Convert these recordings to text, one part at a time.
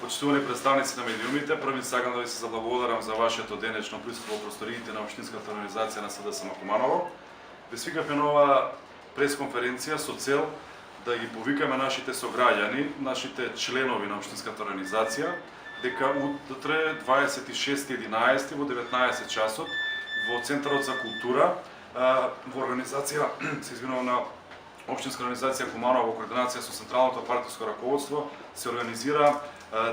Почитувани представници на медиумите, први сакам да ви се заблагодарам за вашето денешно присуство во просториите на Општинската организација на СДСМ Куманово. Ви свикавме нова пресконференција со цел да ги повикаме нашите сограѓани, нашите членови на Општинската организација, дека утре 26.11 во 19 часот во Центарот за култура во организација, се извинувам, на Општинска организација Куманово во координација со Централното партиско раководство се организира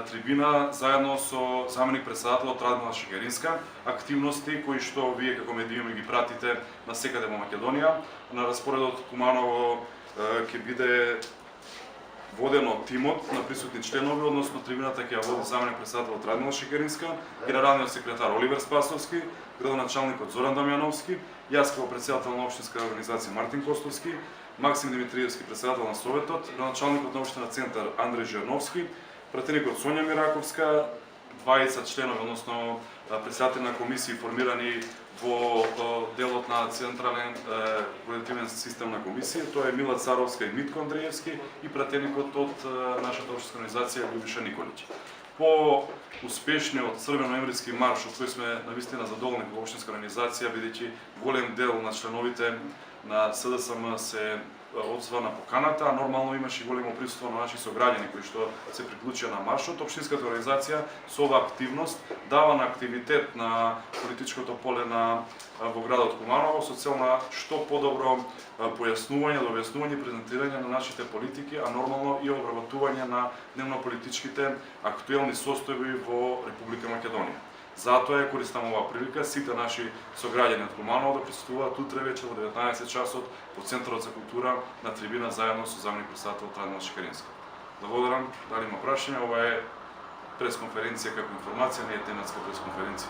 трибина заедно со заменик председателот Радмила Шекеринска, активности кои што вие како медиуми ги пратите на секаде во Македонија. На распоредот Куманово ќе биде водено тимот на присутни членови, односно трибината ќе ја води заменик председателот Радмила Шекеринска, генералниот секретар Оливер Спасовски, градоначалникот Зоран Дамјановски, јас како председател на Општинска организација Мартин Костовски, Максим Димитриевски, председател на Советот, градоначалникот на Општина Центар Андреј Жерновски, пратеникот Сонја Мираковска, двајца членови, односно председатели на комисии формирани во делот на Централен координативен систем на комисија, тоа е Мила Царовска и Митко Андреевски, и пратеникот од нашата општинска организација Љубиша Николич. По успешниот црвено-ноемврски марш, од кој сме навистина задоволни во општинска организација, бидејќи голем дел на членовите на СДСМ се одзва на поканата, а нормално имаше и големо присуство на наши сограѓани кои што се приклучија на маршот. Општинската организација со оваа активност дава на активитет на политичкото поле во градот Куманово со цел на што подобро појаснување, објаснување и презентирање на нашите политики, а нормално и обработување на дневно-политичките актуелни состојби во Република Македонија. Затоа ја користам оваа прилика сите наши сограѓани од Куманово да присуствуваат утре вечер во 19 часот во Центарот за култура на трибина заедно со заменик председател Радмила Шекеринска. Благодарам, дали има прашања, ова е пресконференција како информација, не е тематска пресконференција.